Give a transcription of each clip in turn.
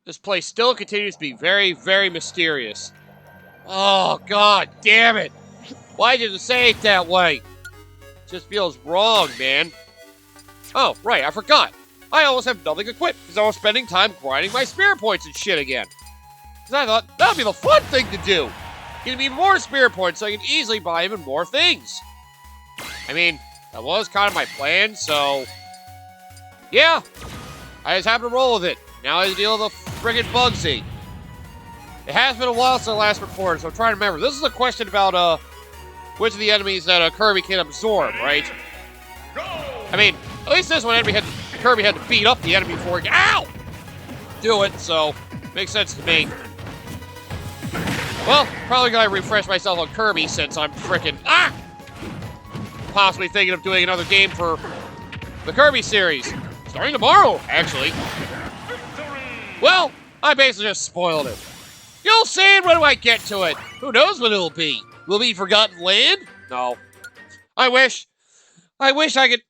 This place still continues to be very, very mysterious. Oh, god damn it! Why did you say it that way? It just feels wrong, man. Oh, right, I forgot. I almost have nothing equipped because I was spending time grinding my spirit points and shit again. Because I thought that would be the fun thing to do. Give me more spirit points so I can easily buy even more things. I mean, that was kind of my plan, so... yeah, I just happened to roll with it. Now I have to deal with the friggin' Bugsy. It has been a while since I last recorded, so I'm trying to remember. This is a question about, which of the enemies that Kirby can absorb, right? I mean, at least this one Kirby had to beat up the enemy before he do it, so makes sense to me. Well, probably gotta refresh myself on Kirby since I'm frickin' possibly thinking of doing another game for the Kirby series. Starting tomorrow, actually. Well, I basically just spoiled it. You'll see when I get to it. Who knows what it'll be? Will it be Forgotten Land? No. I wish I could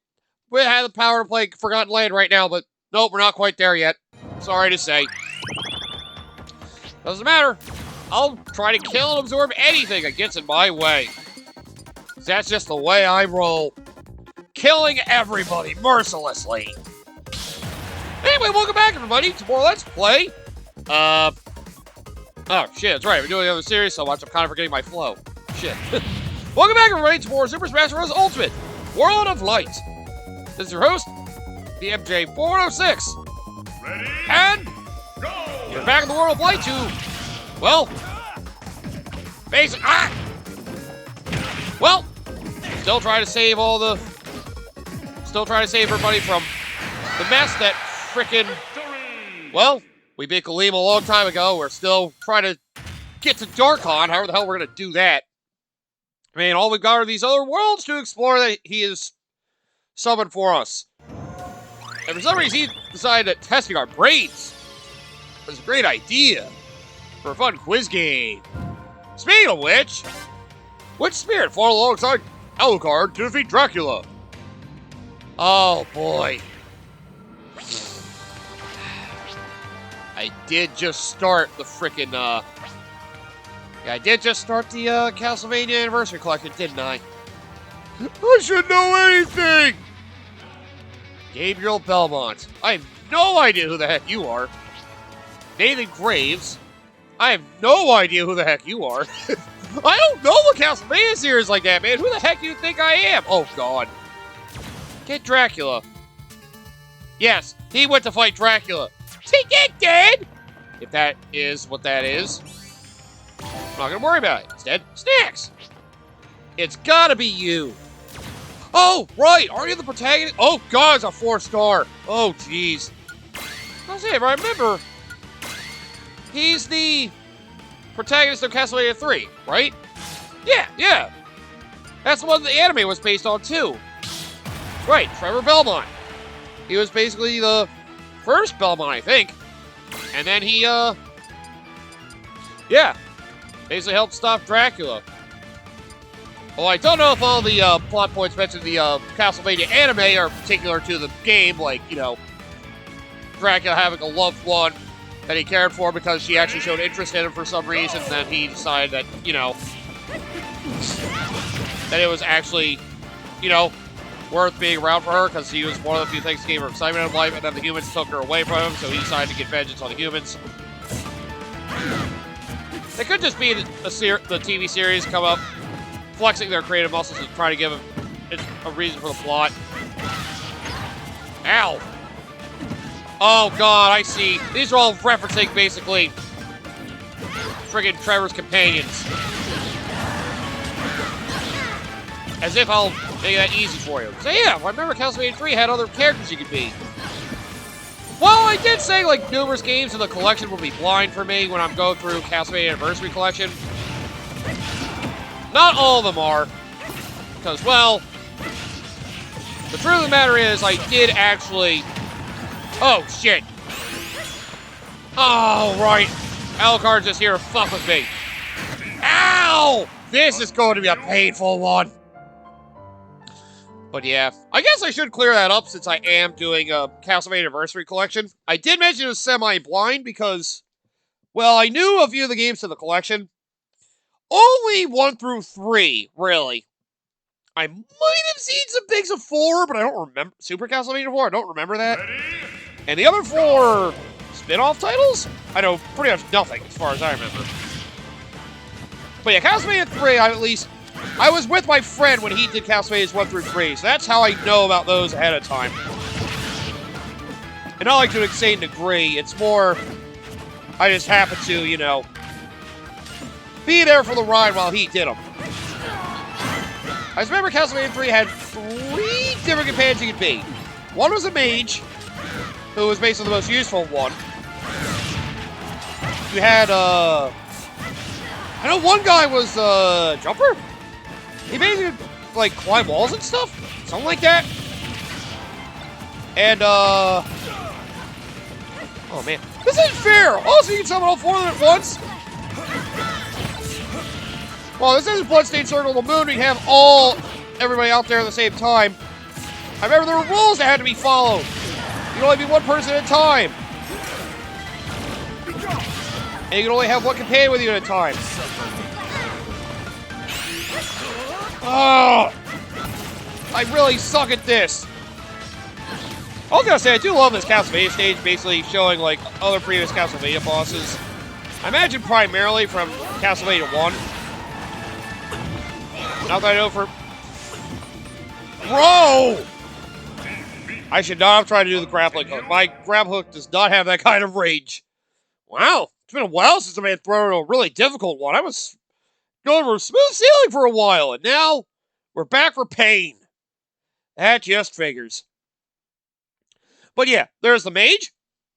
have the power to play Forgotten Land right now, but nope, we're not quite there yet. Sorry to say. Doesn't matter. I'll try to kill and absorb anything that gets in my way. That's just the way I roll. Killing everybody mercilessly. Anyway, welcome back, everybody, to more Let's Play. Oh, shit, that's right. We're doing another series, so I'm kind of forgetting my flow. Shit. Welcome back, everybody, to more Super Smash Bros. Ultimate World of Light. This is your host, the MJ406. Ready? And Go! you're back in the World of Light to, well, basic. Well, still trying to save everybody from the mess that frickin', well, we beat Kaleem a long time ago. We're still trying to get to Darkon. However the hell we're going to do that? I mean, all we've got are these other worlds to explore that he has summoned for us. And for some reason, he decided that testing our brains was a great idea for a fun quiz game. Speaking of which spirit fought alongside Alucard to defeat Dracula? Oh, boy. I did just start the frickin', yeah, I did just start the, Castlevania Anniversary Collection, didn't I? I should know anything! Gabriel Belmont. I have no idea who the heck you are. Nathan Graves. I have no idea who the heck you are. I don't know the Castlevania series like that, man. Who the heck do you think I am? Oh, God. Get Dracula. Yes, he went to fight Dracula. He did! If that is what that is. I'm not gonna worry about it. Instead, Snacks! It's gotta be you. Oh, right! Aren't you the protagonist? Oh, God, it's a 4-star. Oh, jeez. I'll say, if I remember, he's the protagonist of Castlevania 3, right? Yeah. That's the one the anime was based on, too. Right, Trevor Belmont. He was basically the first Belmont, I think. And then he, yeah, basically helped stop Dracula. Well, I don't know if all the plot points mentioned in the Castlevania anime are particular to the game, like, you know, Dracula having a loved one that he cared for because she actually showed interest in him for some reason, and then he decided that, you know, that it was actually, you know, worth being around for her because he was one of the few things that gave her excitement in life, and then the humans took her away from him, so he decided to get vengeance on the humans. It could just be the TV series come up, flexing their creative muscles and trying to give him a reason for the plot. Ow! Oh, God, I see. These are all referencing, basically, friggin' Trevor's companions. As if I'll make that easy for you. So yeah, I remember Castlevania 3 had other characters you could be. Well, I did say, like, numerous games in the collection will be blind for me when I'm going through Castlevania Anniversary Collection. Not all of them are. Because, well, the truth of the matter is, I did actually... Oh, shit. Oh, right. Alucard's just here to fuck with me. Ow! This is going to be a painful one. But yeah, I guess I should clear that up since I am doing a Castlevania Anniversary Collection. I did mention it was semi-blind because, well, I knew a few of the games in the collection. Only 1 through 3, really. I might have seen some things of 4, but I don't remember. Super Castlevania 4, I don't remember that. And the other 4 spin-off titles, I know pretty much nothing as far as I remember. But yeah, Castlevania 3, I was with my friend when he did Castlevania 1 through 3, so that's how I know about those ahead of time. And not like to an insane degree, it's more, I just happen to, you know, be there for the ride while he did them. I just remember Castlevania 3 had 3 different companions you could be. One was a mage, who was basically the most useful one. You had, I know one guy was a jumper? He basically, like, climb walls and stuff? Something like that. And, oh man. This isn't fair! Also, you can summon all 4 of them at once? Well, this isn't Bloodstained Circle of the Moon. We have everybody out there at the same time. I remember there were rules that had to be followed. You can only be one person at a time. And you can only have one companion with you at a time. Oh, I really suck at this. I was gonna say, I do love this Castlevania stage, basically showing, like, other previous Castlevania bosses. I imagine primarily from Castlevania 1. Not that I know for... Bro! I should not have tried to do the grappling hook. My grab hook does not have that kind of range. Wow. It's been a while since I've thrown a really difficult one. I was going for a smooth sailing for a while, and now we're back for pain. That just figures. But yeah, there's the mage.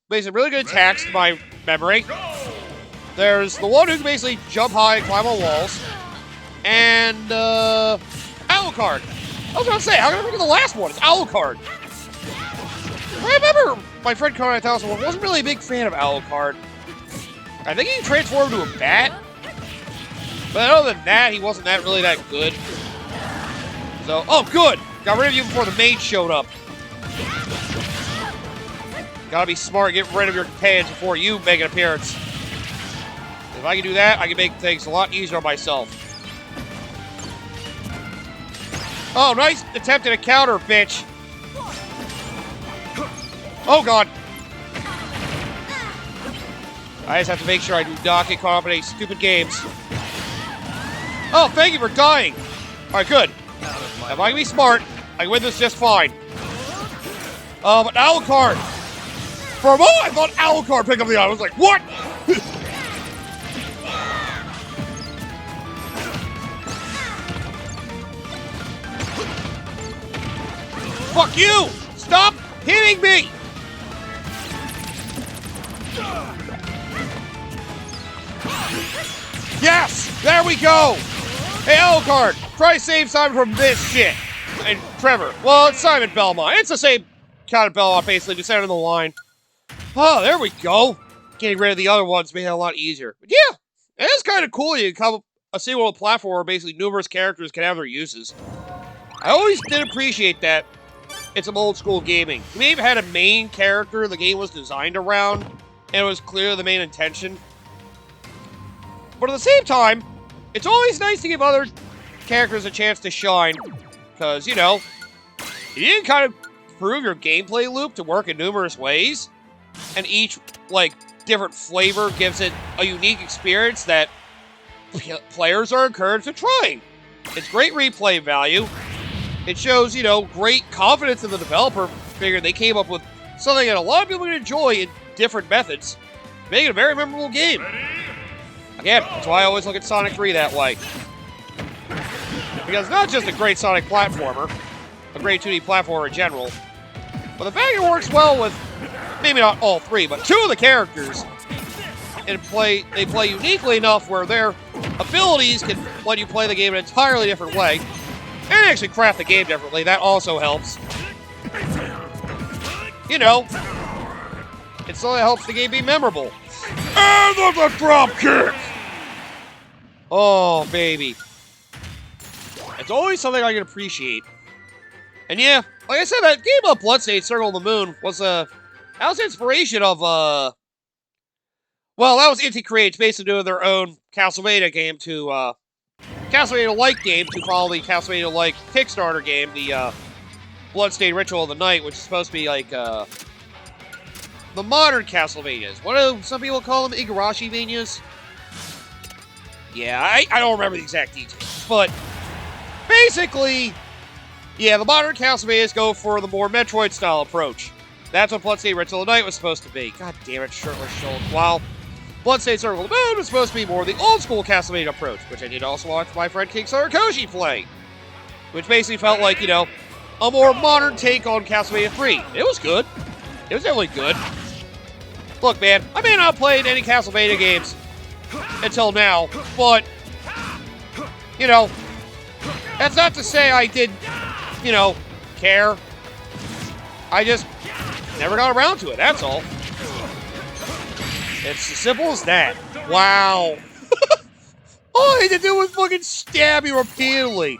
Basically really good attacks to my memory. There's the one who can basically jump high and climb on walls. And, Alucard. I was gonna say, how can I forget the last one? It's Alucard. I remember my friend Conan 1001 wasn't really a big fan of Alucard. I think he transformed into a bat. But other than that, he wasn't really that good. So, oh good! Got rid of you before the mage showed up. Gotta be smart, get rid of your companions before you make an appearance. If I can do that, I can make things a lot easier on myself. Oh, nice attempt at a counter, bitch. Oh, God. I just have to make sure I do not get caught up in any stupid games. Oh, thank you for dying. All right, good. If I can be smart, I can win this just fine. But Alucard. For a moment, I thought Alucard picked up the eye. I was like, what? Fuck you! Stop hitting me! Yes! There we go! Hey, Alucard, try to save Simon from this shit. And Trevor. Well, it's Simon Belmont. It's the same kind of Belmont, basically, just out of the line. Oh, there we go. Getting rid of the other ones made it a lot easier. But yeah, it is kind of cool you can come a single platform where basically numerous characters can have their uses. I always did appreciate that. It's some old school gaming. You may have had a main character the game was designed around, and it was clear the main intention. But at the same time, it's always nice to give other characters a chance to shine. Because, you know, you can kind of prove your gameplay loop to work in numerous ways. And each, like, different flavor gives it a unique experience that players are encouraged to try. It's great replay value. It shows, you know, great confidence in the developer, figuring they came up with something that a lot of people can enjoy in different methods, making it a very memorable game. Again, that's why I always look at Sonic 3 that way. Because it's not just a great Sonic platformer, a great 2D platformer in general, but the fact it works well with, maybe not all 3, but 2 of the characters, and they play uniquely enough where their abilities can let you play the game in an entirely different way. And actually craft the game differently, that also helps. You know, it still helps the game be memorable. And there's a drop kick! Oh, baby. It's always something I can appreciate. And yeah, like I said, that game of Bloodstained Circle of the Moon was that was the inspiration of well, that was Inti Creates basically doing their own Castlevania game to Castlevania-like game to follow the Castlevania-like Kickstarter game, the Bloodstained Ritual of the Night, which is supposed to be like the modern Castlevanias. What do some people call them? Igarashi-manias? Yeah, I don't remember the exact details, but basically, yeah, the modern Castlevanias go for the more Metroid-style approach. That's what Bloodstained Ritual of the Night was supposed to be. God damn it, shirtless shoulder. While Bloodstained Circle of the Moon was supposed to be more the old-school Castlevania approach, which I did also watch my friend King Sarkoshi play. Which basically felt like, you know, a more modern take on Castlevania 3. It was good. It was definitely good. Look, man, I may not have played any Castlevania games until now, but, you know, that's not to say I didn't, you know, care. I just never got around to it, that's all. It's as simple as that. Wow. All I had to do was fucking stab you repeatedly.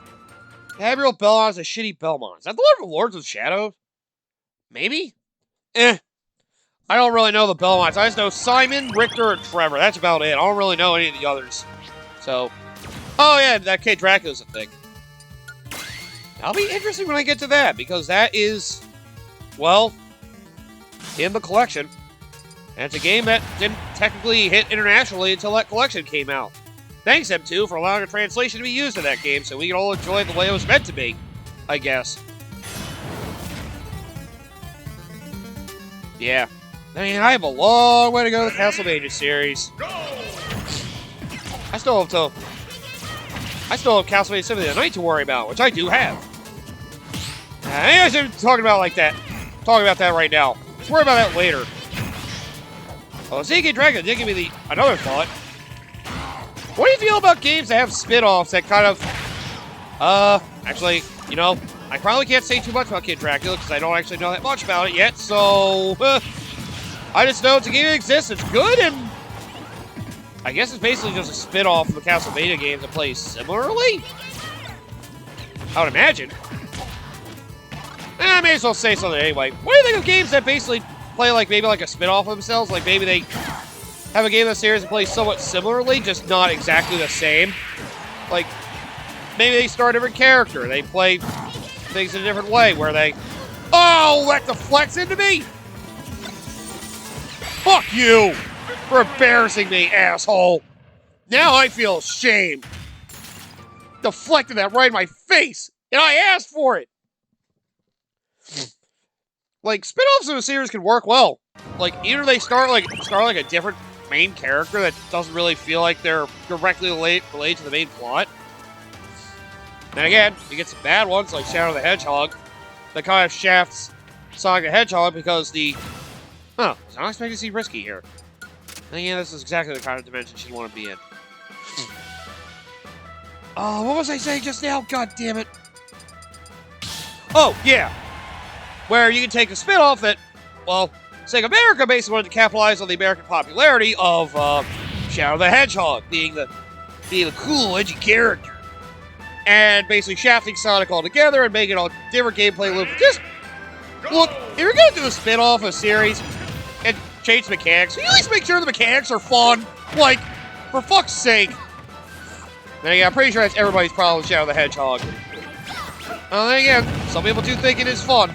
Gabriel Belmont's a shitty Belmont. Is that the one from Lords of Shadow? Maybe? I don't really know the Belmonts. I just know Simon, Richter, and Trevor. That's about it. I don't really know any of the others. So, oh yeah, that Kid Dracula's a thing. That'll be interesting when I get to that, because that is, well, in the collection. And it's a game that didn't technically hit internationally until that collection came out. Thanks, M2, for allowing a translation to be used in that game so we can all enjoy it the way it was meant to be, I guess. Yeah. I mean, I have a long way to go to the Castlevania series. I still have Castlevania Symphony of the Night to worry about, which I do have. I shouldn't be talking about like that. I'm talking about that right now. Let's worry about that later. Oh, ZK Dragon did give me another thought. What do you feel about games that have spin-offs that kind of, actually, you know, I probably can't say too much about Kid Dracula because I don't actually know that much about it yet, so, I just know it's a game that exists, it's good, and I guess it's basically just a spin-off of the Castlevania games that plays similarly? I would imagine. I may as well say something anyway. What do you think of games that basically play like maybe like a spin-off of themselves? Like maybe they have a game in the series that plays somewhat similarly, just not exactly the same. Like, maybe they start a different character. They play things in a different way where they... Oh, that deflects into me! Fuck you for embarrassing me, asshole! Now I feel ashamed. Deflected that right in my face, and I asked for it! Like, spin-offs of a series can work well. Like, either they start like a different main character that doesn't really feel like they're directly related to the main plot. Then again, you get some bad ones like Shadow the Hedgehog that kind of shafts Sonic the Hedgehog because the... Huh, I was not expecting to see Risky here. And yeah, this is exactly the kind of dimension she'd want to be in. Oh, what was I saying just now? God damn it. Oh, yeah. Where you can take a spin-off that, well, Sega America basically wanted to capitalize on the American popularity of Shadow the Hedgehog being the cool, edgy character. And basically shafting Sonic altogether and making a different gameplay loop. Just, look, if you're going to do a spin-off of a series and change the mechanics, you at least make sure the mechanics are fun. Like, for fuck's sake. Then again, I'm pretty sure that's everybody's problem with Shadow the Hedgehog. Well, then again, some people do think it is fun.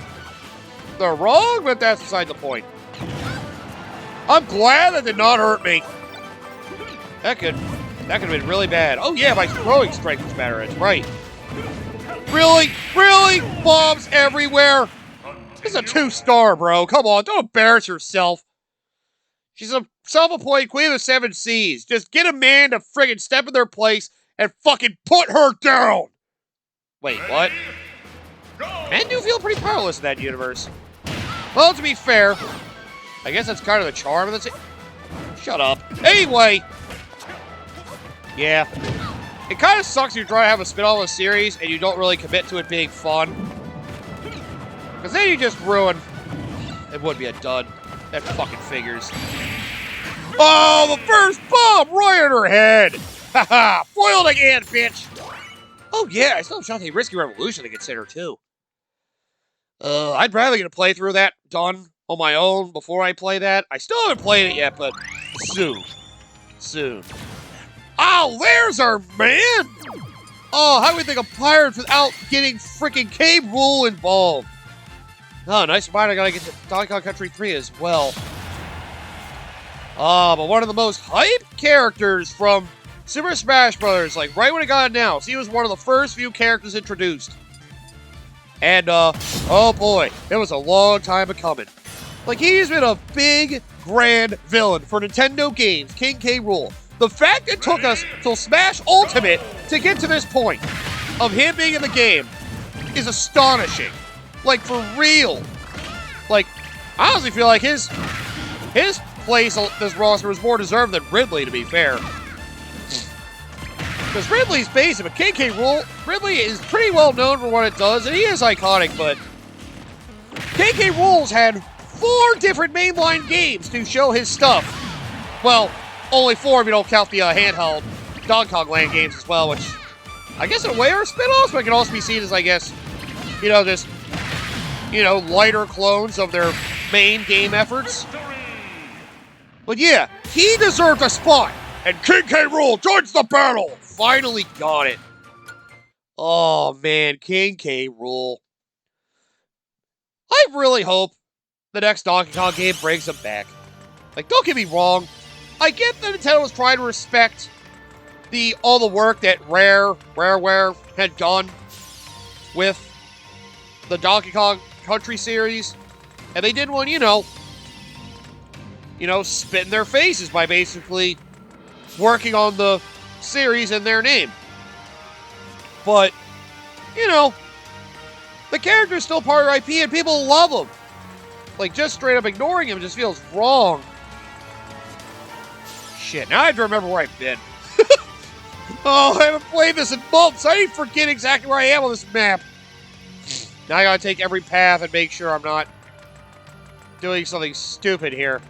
They're wrong, but that's beside the point. I'm glad that did not hurt me. That could have been really bad. Oh yeah, my throwing strength was better. It's right. Really? Really? Bombs everywhere? This is a 2-star, bro. Come on, don't embarrass yourself. She's a self-appointed queen of the 7 seas. Just get a man to friggin' step in their place and fucking put her down. Wait, what? Men do feel pretty powerless in that universe. Well, to be fair, I guess that's kind of the charm of the Shut up. Anyway, yeah. It kind of sucks if you try to have a spin-off of a series and you don't really commit to it being fun. Because then you just ruin... It would be a dud. That fucking figures. Oh, the first bomb right in her head! Haha! Foiled again, bitch! Oh yeah, I still have Shantae Risky Revolution to consider, too. I'd rather get a playthrough of that done on my own before I play that. I still haven't played it yet, but soon. Soon. Oh, there's our man! Oh, how do we think of pirates without getting freaking K. Rool involved? Oh, nice reminder, I gotta get to Donkey Kong Country 3 as well. But one of the most hyped characters from Super Smash Bros., like right when it got announced, he was one of the first few characters introduced. And, oh boy, it was a long time coming. Like, he's been a big, grand villain for Nintendo games, King K. Rool. The fact it took us till Smash Ultimate to get to this point of him being in the game is astonishing. Like, for real. Like, I honestly feel like his place on this roster was more deserved than Ridley, to be fair. Because Ridley's basic, but King K. Rool, Ridley is pretty well known for what it does, and he is iconic, but King K. Rool's had 4 different mainline games to show his stuff. Well, only 4 if you don't count the handheld Donkey Kong Land games as well, which I guess in a way are spin-offs, but it can also be seen as, I guess, you know, just, you know, lighter clones of their main game efforts. But yeah, he deserved a spot, and King K. Rool joins the battle! Finally got it. Oh man, King K. Rool. I really hope the next Donkey Kong game brings him back. Like, don't get me wrong, I get that Nintendo was trying to respect all the work that Rareware had done with the Donkey Kong Country series, and they didn't want, you know, spit in their faces by basically working on the series in their name. But, you know, the character's still part of IP and people love him. Like, just straight up ignoring him just feels wrong. Shit, now I have to remember where I've been. Oh, I haven't played this in months. I forget exactly where I am on this map. Now I gotta take every path and make sure I'm not doing something stupid here.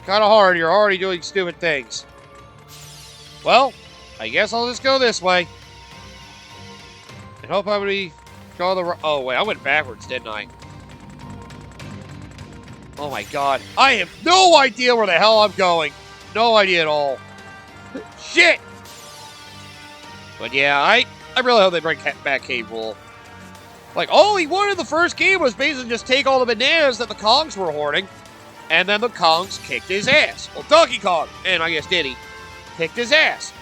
Kinda hard, you're already doing stupid things. Well, I guess I'll just go this way. And hope I'm gonna go the oh wait, I went backwards, didn't I? Oh my god. I have no idea where the hell I'm going. No idea at all. Shit! But yeah, I really hope they bring back K. Rool. Like, all he wanted in the first game was basically just take all the bananas that the Kongs were hoarding, and then the Kongs kicked his ass. Well, Donkey Kong, and I guess Diddy, kicked his ass.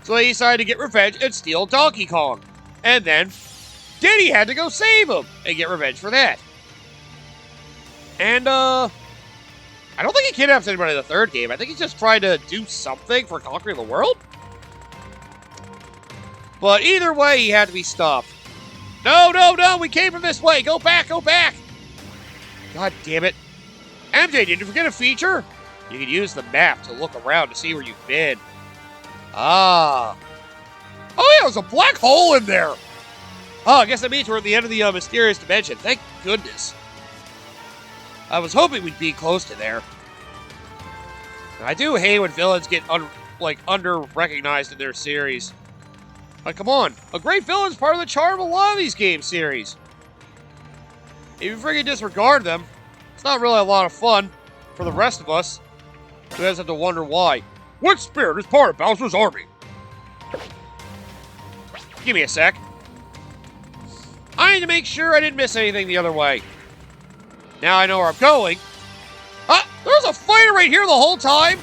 So they decided to get revenge and steal Donkey Kong. And then Diddy had to go save him and get revenge for that. And, I don't think he kidnaps anybody in the third game. I think he's just trying to do something for conquering the world. But either way, he had to be stopped. No, no, no, we came from this way. Go back, go back. God damn it. MJ, did you forget a feature? You can use the map to look around to see where you've been. Ah. Oh, yeah, there's a black hole in there. Oh, I guess that means we're at the end of the mysterious dimension. Thank goodness. I was hoping we'd be close to there. I do hate when villains get under-recognized in their series. Like, come on. A great villain's part of the charm of a lot of these game series. If you freaking disregard them, it's not really a lot of fun for the rest of us who has to wonder why. What spirit is part of Bowser's army? Give me a sec. I need to make sure I didn't miss anything the other way. Now I know where I'm going. Ah, there's a fighter right here the whole time.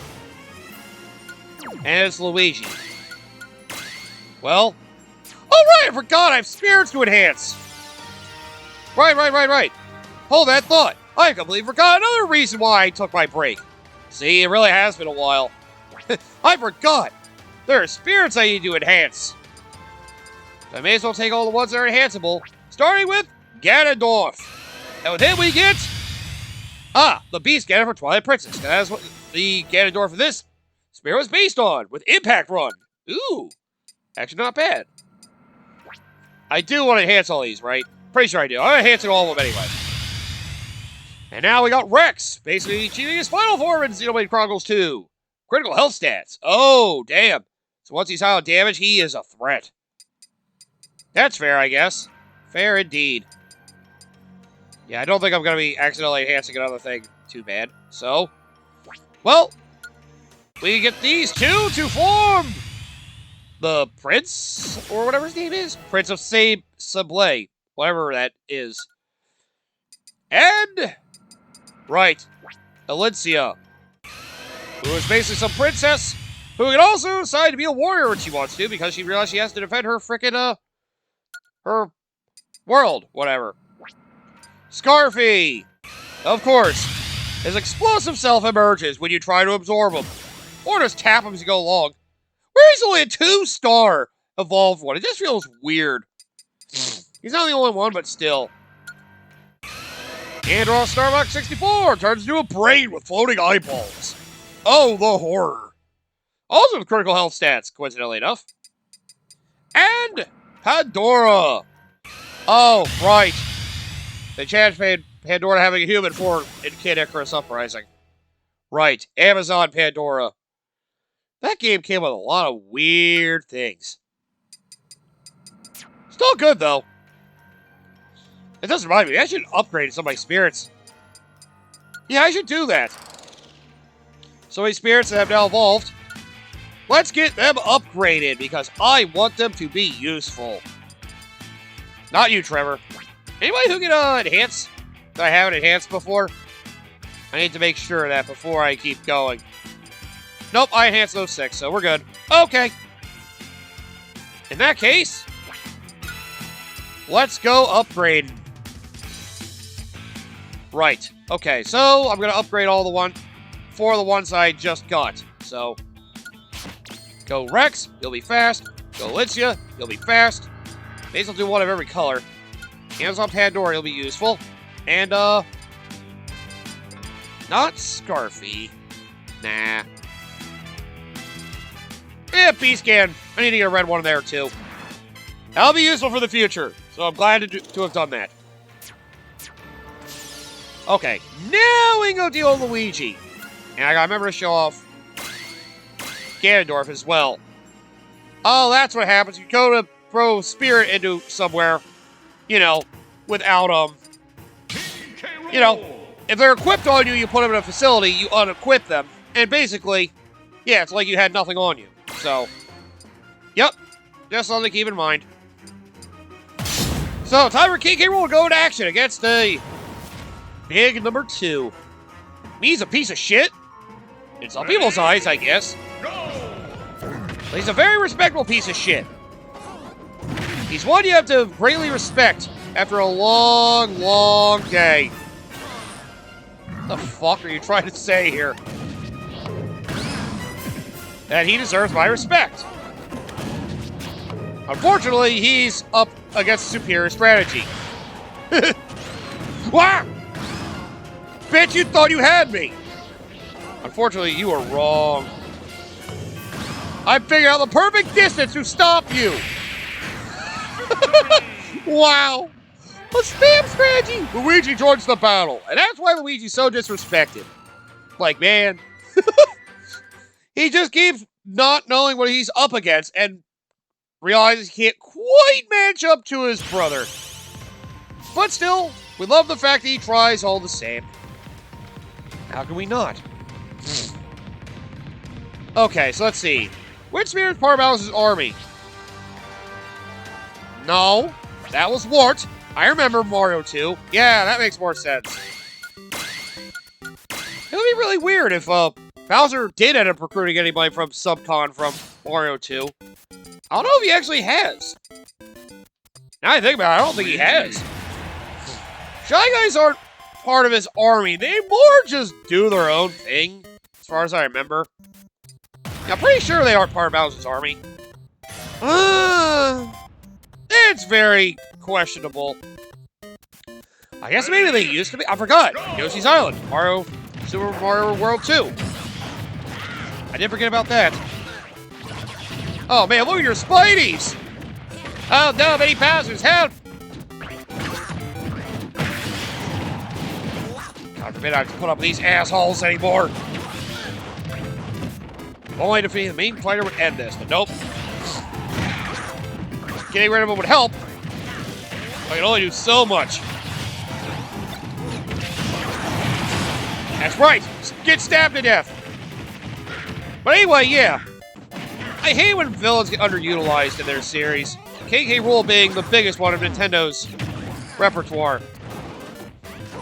And it's Luigi. Well, oh right, I forgot I have spirits to enhance. Right. Hold that thought. I completely forgot another reason why I took my break. See, it really has been a while. I forgot. There are spirits I need to enhance. So I may as well take all the ones that are enhanceable, starting with Ganondorf. And with him we get... the Beast Ganondorf for Twilight Princess. That's what the Ganondorf of this spirit was based on, with Impact Run. Ooh. Actually, not bad. I do want to enhance all these, right? Pretty sure I do. I'm enhancing all of them anyway. And now we got Rex, basically achieving his final form in Xenoblade Chronicles 2. Critical health stats. Oh, damn. So once he's high on damage, he is a threat. That's fair, I guess. Fair indeed. Yeah, I don't think I'm going to be accidentally enhancing another thing too bad. So, well, we get these two to form the Prince, or whatever his name is. Prince of Sablé, whatever that is. And, right, Alicia, who is basically some princess who can also decide to be a warrior when she wants to, because she realized she has to defend her frickin', her world, whatever. Scarfy, of course, his explosive self emerges when you try to absorb him, or just tap him as you go along. Where he's only a 2-star evolved one. It just feels weird. He's not the only one, but still. And Raw Starbucks 64 turns into a brain with floating eyeballs. Oh, the horror. Also with critical health stats, coincidentally enough. And Pandora. Oh, right. They changed Pandora having a human form in Kid Icarus Uprising. Right, Amazon Pandora. That game came with a lot of weird things. Still good, though. It does remind me, I should upgrade some of my spirits. Yeah, I should do that. So many spirits that have now evolved. Let's get them upgraded, because I want them to be useful. Not you, Trevor. Anybody who can enhance? That I haven't enhanced before? I need to make sure of that before I keep going. Nope, I enhanced those 6, so we're good. Okay. In that case, let's go upgrade. Right. Okay, so I'm going to upgrade all the ones I just got. So, go Rex, you'll be fast. Go Alicia, you'll be fast. Basil will do one of every color. Amazon Pandora, you'll be useful. And, not Scarfy. Nah. Yeah, B-Scan. I need to get a red one there, too. That'll be useful for the future, so I'm glad to have done that. Okay, now we can go deal with Luigi. And I gotta remember to show off Ganondorf as well. Oh, that's what happens. You go to throw Spirit into somewhere, you know, without, you know, if they're equipped on you, you put them in a facility, you unequip them, and basically, yeah, it's like you had nothing on you. So, yep, just something to keep in mind. So, time for King K. Rool to go into action against the big number 2. He's a piece of shit. In some people's eyes, I guess. But he's a very respectable piece of shit. He's one you have to greatly respect after a long, long day. What the fuck are you trying to say here? That he deserves my respect. Unfortunately, he's up against superior strategy. Wah! Bitch, you thought you had me! Unfortunately, you are wrong. I figured out the perfect distance to stop you! Wow! A spam strategy! Luigi joins the battle, and that's why Luigi's so disrespected. Like, man... He just keeps not knowing what he's up against and realizes he can't quite match up to his brother. But still, we love the fact that he tries all the same. How can we not? Okay, so let's see. Which spirit is part of Bowser's army? No, that was Wart. I remember Mario 2. Yeah, that makes more sense. It would be really weird if, Bowser did end up recruiting anybody from Subcon from Mario 2. I don't know if he actually has. Now I think about it, I don't think he has. Shy Guys aren't part of his army. They more just do their own thing, as far as I remember. I'm pretty sure they aren't part of Bowser's army. It's very questionable. I guess maybe they used to be. I forgot. Yoshi's Island. Super Mario World 2. I did forget about that. Oh man, look at your Spideys! Oh no, many Bowsers, help! God forbid I have to put up with these assholes anymore. Only defeating the main fighter would end this, but nope. Getting rid of him would help. I can only do so much. That's right. Get stabbed to death. But anyway, yeah. I hate when villains get underutilized in their series. KK Rool being the biggest one of Nintendo's repertoire.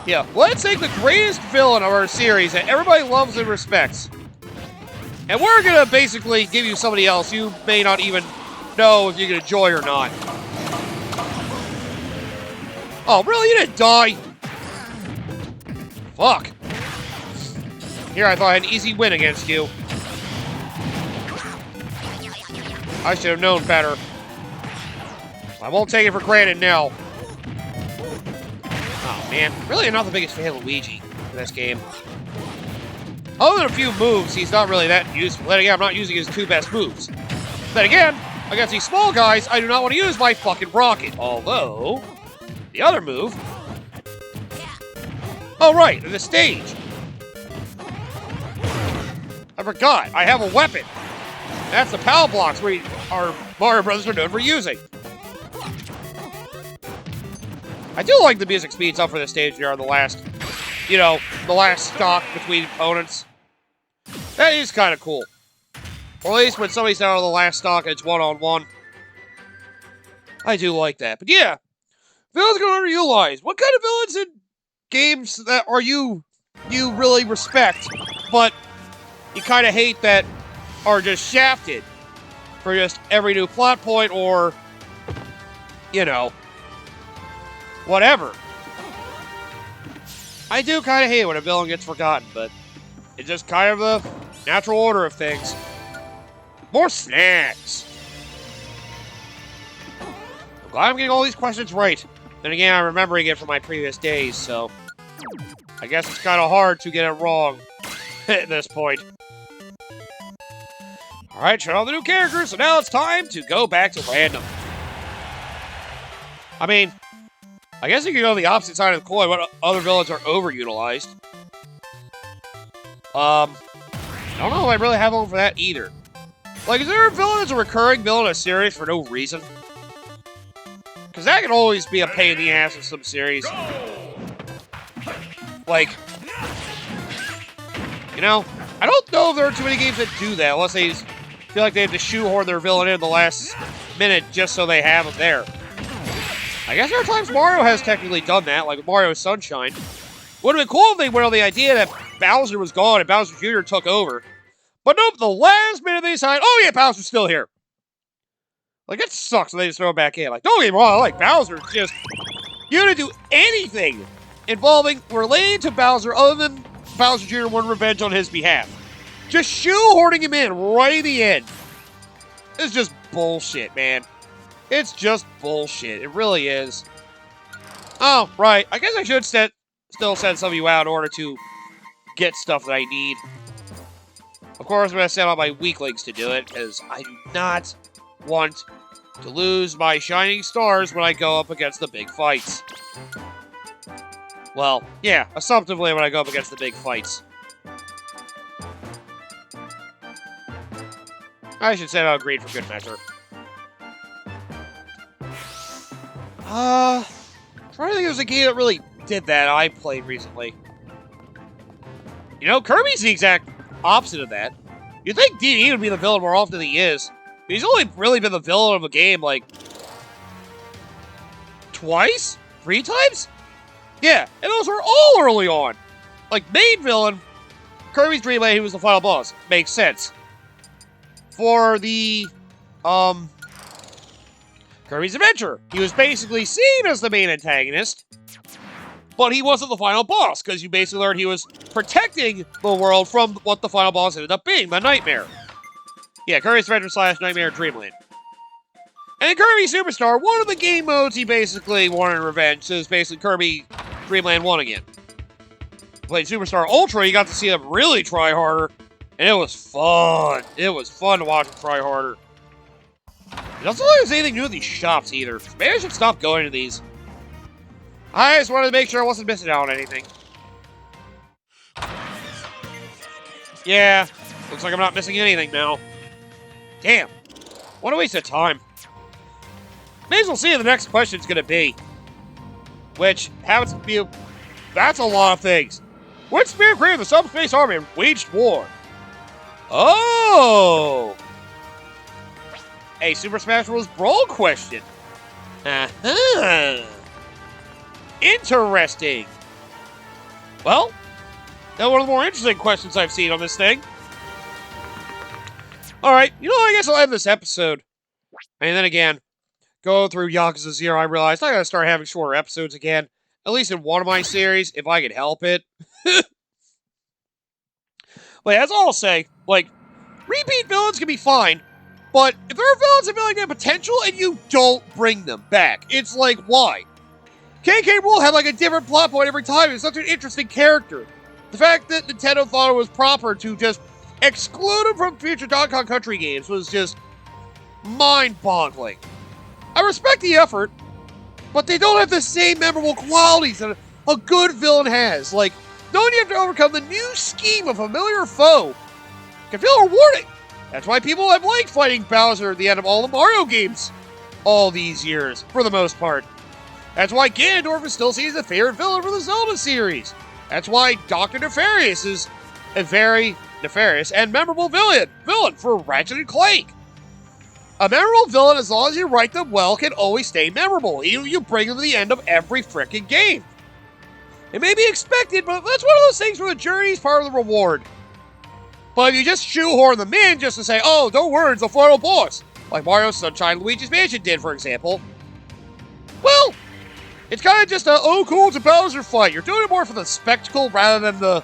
Yeah, let's take the greatest villain of our series that everybody loves and respects. And we're gonna basically give you somebody else you may not even know if you can enjoy or not. Oh, really? You didn't die? Fuck. Here, I thought I had an easy win against you. I should have known better. I won't take it for granted now. Oh, man. Really, I'm not the biggest fan of Luigi in this game. Other than a few moves, he's not really that useful. Then again, I'm not using his two best moves. Then again, against these small guys, I do not want to use my fucking rocket. Although, the other move... Oh, right, the stage. I forgot, I have a weapon. That's the power blocks our Mario Brothers are known for using. I do like the music speeds up for this stage here on the last, the last stock between opponents. That is kind of cool. Or at least when somebody's out of the last stock and it's one-on-one. I do like that. But yeah, villains get underutilized. What kind of villains in games that are you really respect, but you kind of hate that are just shafted for just every new plot point or, whatever. I do kind of hate when a villain gets forgotten, but it's just kind of the natural order of things. More snacks. I'm glad I'm getting all these questions right. Then again, I'm remembering it from my previous days, so I guess it's kind of hard to get it wrong at this point. Alright, try all the new characters, so now it's time to go back to random. I mean, I guess you could go the opposite side of the coin. What other villains are overutilized? I don't know if I really have one for that either. Like, is there a villain that's a recurring villain in a series for no reason? Because that can always be a pain in the ass in some series. Like, I don't know if there are too many games that do that, unless they feel like they have to shoehorn their villain in the last minute just so they have him there. I guess there are times Mario has technically done that, like Mario Sunshine. Would have been cool if they went on the idea that Bowser was gone and Bowser Jr. took over. But nope, the last minute they decided, oh yeah, Bowser's still here. Like, it sucks when they just throw it back in. Like, don't get me wrong, I like Bowser. It's just, you didn't do anything involving related to Bowser other than Bowser Jr. wanted revenge on his behalf. Just shoehorning him in right at the end. It's just bullshit, man. It's just bullshit. It really is. Oh, right. I guess I should still send some of you out in order to get stuff that I need. Of course, I'm going to send all my weaklings to do it, because I do not want to lose my shining stars when I go up against the big fights. Well, yeah, assumptively when I go up against the big fights. I should send out green for good measure. I'm trying to think of a game that really did that I played recently. Kirby's the exact opposite of that. You'd think DD would be the villain more often than he is. But he's only really been the villain of a game, like, twice? 3 times? Yeah, and those were all early on. Like, main villain, Kirby's Dream Land, he was the final boss. Makes sense. For the, Kirby's Adventure, he was basically seen as the main antagonist, but he wasn't the final boss, because you basically learned he was protecting the world from what the final boss ended up being, the Nightmare. Yeah, Kirby's Adventure / Nightmare Dreamland. And in Kirby Superstar, one of the game modes he basically wanted revenge is basically Kirby Dreamland 1 again. Played Superstar Ultra, you got to see him really try harder, and it was fun. It was fun to watch him try harder. It doesn't look like there's anything new in these shops either. Maybe I should stop going to these. I just wanted to make sure I wasn't missing out on anything. Yeah, looks like I'm not missing anything now. Damn, what a waste of time. May as well see what the next question's gonna be. which happens to be that's a lot of things. When Spirit created the Subspace Army and waged war. Oh! A Super Smash Bros. Brawl question. Uh-huh. Interesting. Well, now one of the more interesting questions I've seen on this thing. Alright, I guess I'll end this episode. And then again, go through Yakuza 0, I realized I gotta start having shorter episodes again. At least in one of my series, if I could help it. But as I'll say, repeat villains can be fine, but if there are villains that feel like they have potential and you don't bring them back, it's like, why? KK Rool had a different plot point every time. He's such an interesting character. The fact that Nintendo thought it was proper to just exclude him from future Donkey Kong Country games was just mind-boggling. I respect the effort, but they don't have the same memorable qualities that a good villain has. Knowing you have to overcome the new scheme of a familiar foe can feel rewarding. That's why people have liked fighting Bowser at the end of all the Mario games all these years, for the most part. That's why Ganondorf is still seen as a favorite villain for the Zelda series. That's why Dr. Nefarious is a very nefarious and memorable villain for Ratchet & Clank. A memorable villain, as long as you write them well, can always stay memorable. You bring them to the end of every frickin' game. It may be expected, but that's one of those things where the journey is part of the reward. But if you just shoehorn them in just to say, oh, don't worry, it's the final boss, like Mario Sunshine Luigi's Mansion did, for example, well, it's kind of just a, oh, cool, it's a Bowser fight. You're doing it more for the spectacle rather than the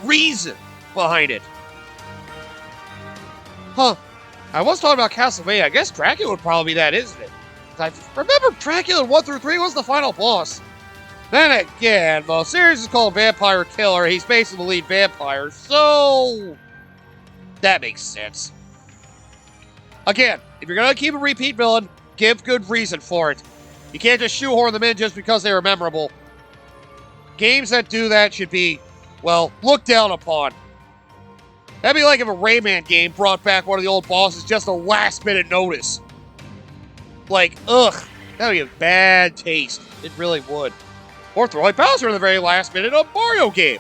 reason behind it. Huh. I was talking about Castlevania. I guess Dracula would probably be that, isn't it? I remember Dracula 1 through 3 was the final boss. Then again, the series is called Vampire Killer. He's basically the lead vampire, so that makes sense. Again, if you're going to keep a repeat villain, give good reason for it. You can't just shoehorn them in just because they were memorable. Games that do that should be, well, looked down upon. That'd be like if a Rayman game brought back one of the old bosses just a last-minute notice. Ugh, that would be a bad taste. It really would. Or throw like Bowser in the very last minute of a Mario game.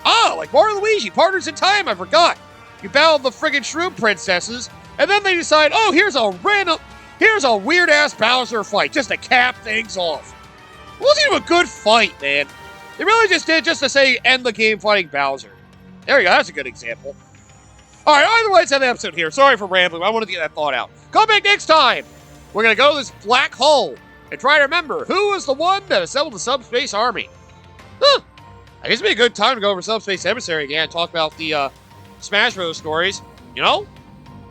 Ah, like Mario and Luigi, Partners in Time, I forgot. You battle the friggin' Shroom Princesses, and then they decide, oh, here's a weird-ass Bowser fight, just to cap things off. It wasn't even a good fight, man. They really just did just to say, end the game fighting Bowser. There you go, that's a good example. Alright, either way, let's end the episode here. Sorry for rambling, I wanted to get that thought out. Come back next time! We're gonna go to this black hole and try to remember who was the one that assembled the Subspace Army. Huh. I guess it'd be a good time to go over Subspace Emissary again and talk about the Smash Bros. Stories. I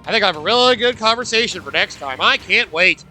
think I have a really good conversation for next time. I can't wait.